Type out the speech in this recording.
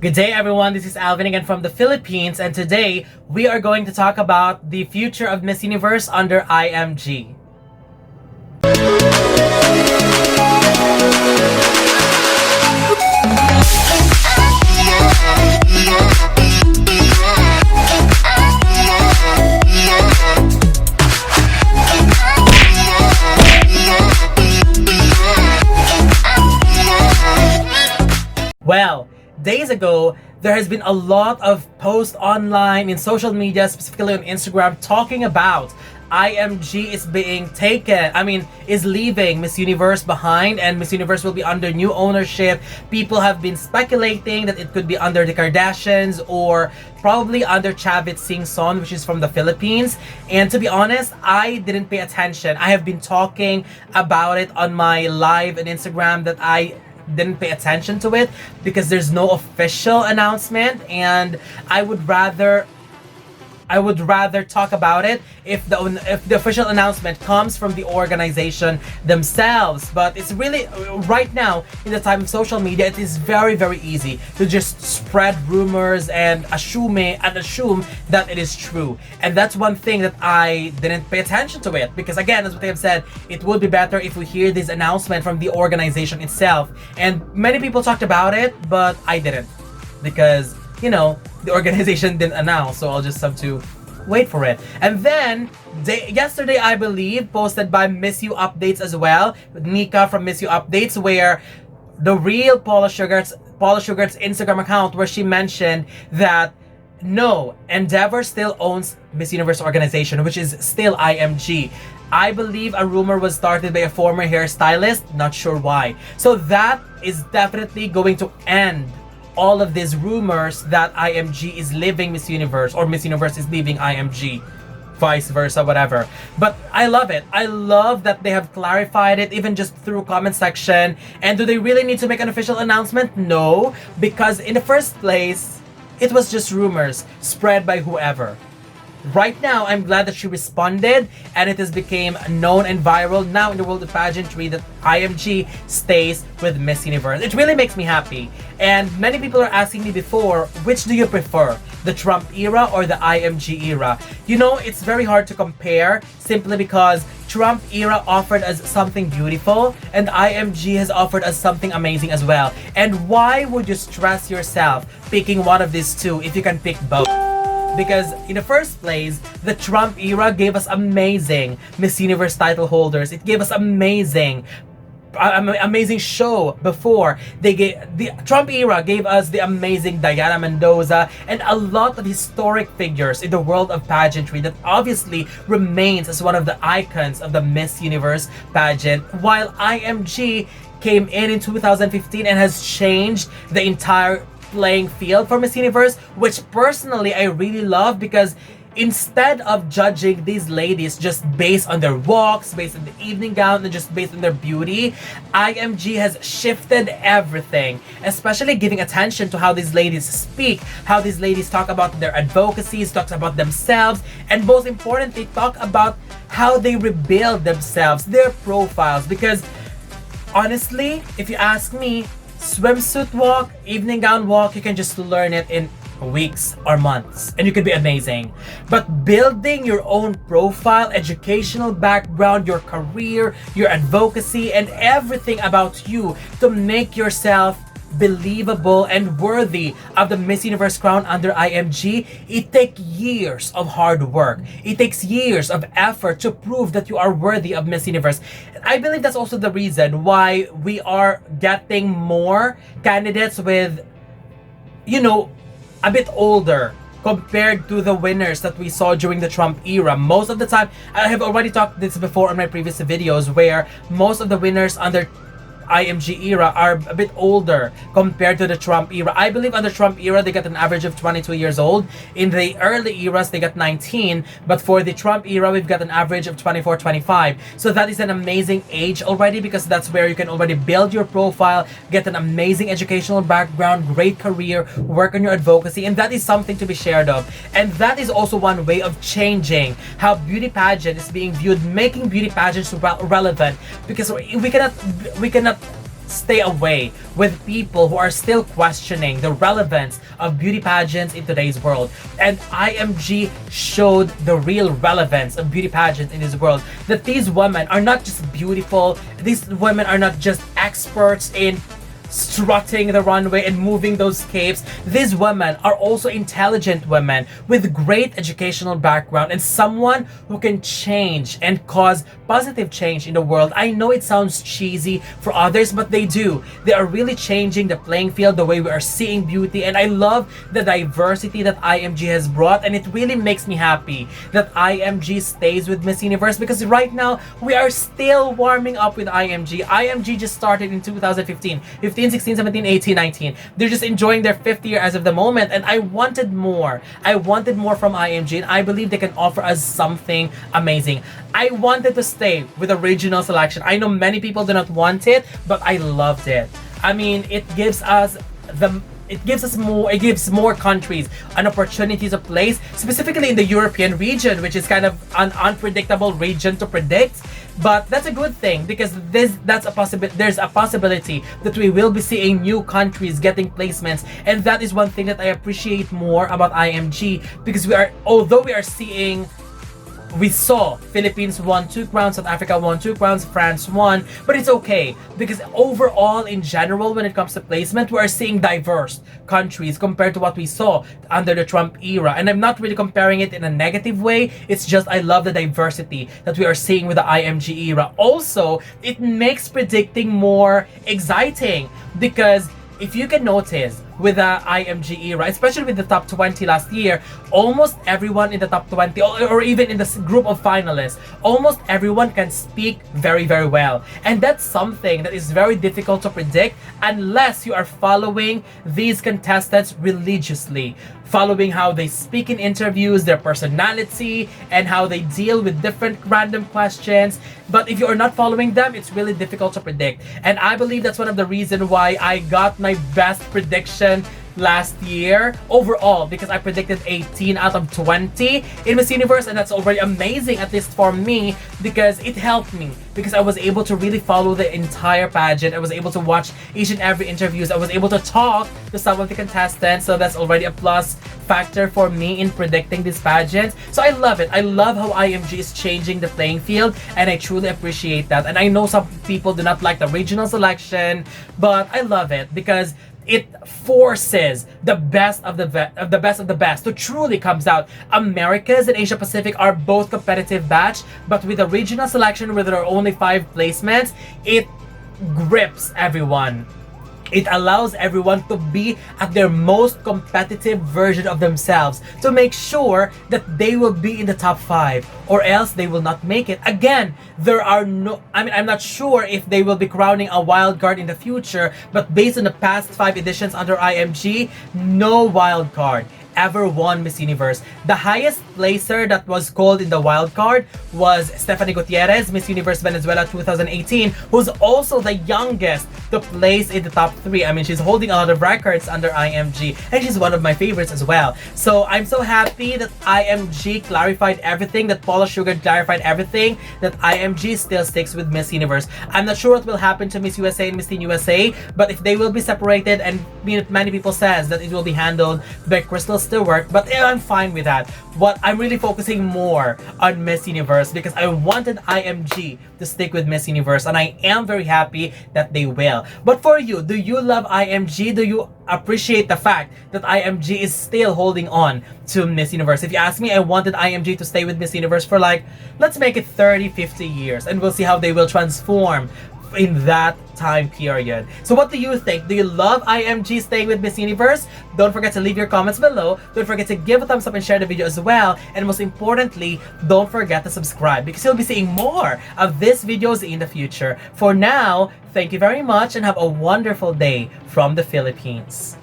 Good day, everyone. This is Alvin again from the Philippines, and today we are going to talk about the future of Miss Universe under IMG. Well, days ago, there has been a lot of posts online in social media, specifically on Instagram, talking about IMG is being is leaving Miss Universe behind, and Miss Universe will be under new ownership. People have been speculating that it could be under the Kardashians or probably under Chavit Singh Son, which is from the Philippines. And to be honest, I didn't pay attention. I have been talking about it on my live on Instagram that I didn't pay attention to it because there's no official announcement, and I would rather talk about it if the official announcement comes from the organization themselves. But it's really right now in the time of social media, it is very easy to just spread rumors and assume that it is true. And that's one thing that I didn't pay attention to it, because again, as what I have said, it would be better if we hear this announcement from the organization itself. And many people talked about it, but I didn't, because the organization didn't announce, so I'll just have to wait for it. And then yesterday, I believe, posted by Miss You Updates as well, Nika from Miss You Updates, where the real Paula Shugart's Instagram account, where she mentioned that no, Endeavor still owns Miss Universe organization, which is still IMG. I believe a rumor was started by a former hairstylist, not sure why. So that is definitely going to end all of these rumors that IMG is leaving Miss Universe or Miss Universe is leaving IMG, vice versa, whatever. But I love it. I love that they have clarified it, even just through comment section. And do they really need to make an official announcement? No, because in the first place, it was just rumors spread by whoever. Right now, I'm glad that she responded, and it has become known and viral now in the world of pageantry that IMG stays with Miss Universe. It really makes me happy. And many people are asking me before, which do you prefer, the Trump era or the IMG era? It's very hard to compare, simply because Trump era offered us something beautiful, and IMG has offered us something amazing as well. And why would you stress yourself picking one of these two if you can pick both? Because in the first place, the Trump era gave us amazing Miss Universe title holders. It gave us amazing show before. The Trump era gave us the amazing Diana Mendoza and a lot of historic figures in the world of pageantry that obviously remains as one of the icons of the Miss Universe pageant, while IMG came in 2015 and has changed the entire playing field for Miss Universe, which personally I really love, because instead of judging these ladies just based on their walks, based on the evening gown, and just based on their beauty, IMG has shifted everything, especially giving attention to how these ladies speak, how these ladies talk about their advocacies, talk about themselves, and most importantly, talk about how they rebuild themselves, their profiles. Because honestly, if you ask me, swimsuit walk, evening gown walk, you can just learn it in weeks or months and you could be amazing. But building your own profile, educational background, your career, your advocacy, and everything about you to make yourself believable and worthy of the Miss Universe crown under IMG, it takes years of hard work. It takes years of effort to prove that you are worthy of Miss Universe. I believe that's also the reason why we are getting more candidates with, a bit older compared to the winners that we saw during the Trump era. Most of the time, I have already talked this before on my previous videos, where most of the winners under IMG era are a bit older compared to the Trump era. I believe under Trump era, they got an average of 22 years old. In the early eras, they got 19. But for the Trump era, we've got an average of 24, 25. So that is an amazing age already, because that's where you can already build your profile, get an amazing educational background, great career, work on your advocacy. And that is something to be shared of. And that is also one way of changing how beauty pageant is being viewed, making beauty pageants relevant. Because we cannot stay away with people who are still questioning the relevance of beauty pageants in today's world. And IMG showed the real relevance of beauty pageants in this world. That these women are not just beautiful, these women are not just experts in strutting the runway and moving those capes. These women are also intelligent women with great educational background and someone who can change and cause positive change in the world. I know it sounds cheesy for others, but they do. They are really changing the playing field, the way we are seeing beauty, and I love the diversity that IMG has brought, and it really makes me happy that IMG stays with Miss Universe, because right now we are still warming up with IMG. IMG just started in 2015, 16, 17, 18, 19. They're just enjoying their 5th year as of the moment, and I wanted more. I wanted more from IMG, and I believe they can offer us something amazing. I wanted to stay with original selection. I know many people do not want it, but I loved it. I mean, it gives more countries an opportunity to place, specifically in the European region, which is kind of an unpredictable region to predict. But that's a good thing, because there's a possibility that we will be seeing new countries getting placements, and that is one thing that I appreciate more about IMG, because although we saw Philippines won 2 crowns, South Africa won 2 crowns, France won, but it's okay, because overall, in general, when it comes to placement, we are seeing diverse countries compared to what we saw under the Trump era. And I'm not really comparing it in a negative way, it's just I love the diversity that we are seeing with the IMG era. Also, it makes predicting more exciting, because if you can notice, with the IMG era, especially with the top 20 last year, almost everyone in the top 20, or even in the group of finalists, almost everyone can speak very, very well. And that's something that is very difficult to predict unless you are following these contestants religiously, following how they speak in interviews, their personality, and how they deal with different random questions. But if you are not following them, it's really difficult to predict. And I believe that's one of the reasons why I got my best prediction last year overall, because I predicted 18 out of 20 in Miss Universe, and that's already amazing, at least for me, because it helped me, because I was able to really follow the entire pageant. I was able to watch each and every interviews. I was able to talk to some of the contestants, so that's already a plus factor for me in predicting this pageant. So I love it. I love how IMG is changing the playing field, and I truly appreciate that. And I know some people do not like the regional selection, but I love it because it forces the best of the best to truly comes out. Americas and Asia Pacific are both competitive batch, but with the regional selection where there are only 5 placements, it grips everyone. It allows everyone to be at their most competitive version of themselves, to make sure that they will be in the top 5, or else they will not make it. Again, I'm not sure if they will be crowning a wild card in the future, but based on the past 5 editions under IMG, no wild card ever won Miss Universe. The highest placer that was called in the wild card was Stephanie Gutierrez, Miss Universe Venezuela 2018, who's also the youngest to place in the top 3. I mean, she's holding a lot of records under IMG, and she's one of my favorites as well. So I'm so happy that IMG clarified everything, that Paula Shugart clarified everything, that IMG still sticks with Miss Universe. I'm not sure what will happen to Miss USA and Miss Teen USA, but if they will be separated, and many people says that it will be handled by Crystal Stewart, but I'm fine with that. What I'm really focusing more on Miss Universe, because I wanted IMG to stick with Miss Universe, and I am very happy that they will. But for you, do you love IMG? Do you appreciate the fact that IMG is still holding on to Miss Universe? If you ask me, I wanted IMG to stay with Miss Universe for let's make it 30-50 years, and we'll see how they will transform in that time period. So what do you think? Do you love IMG staying with Miss Universe? Don't forget to leave your comments below. Don't forget to give a thumbs up and share the video as well. And most importantly, don't forget to subscribe, because you'll be seeing more of these videos in the future. For now, thank you very much and have a wonderful day from the Philippines.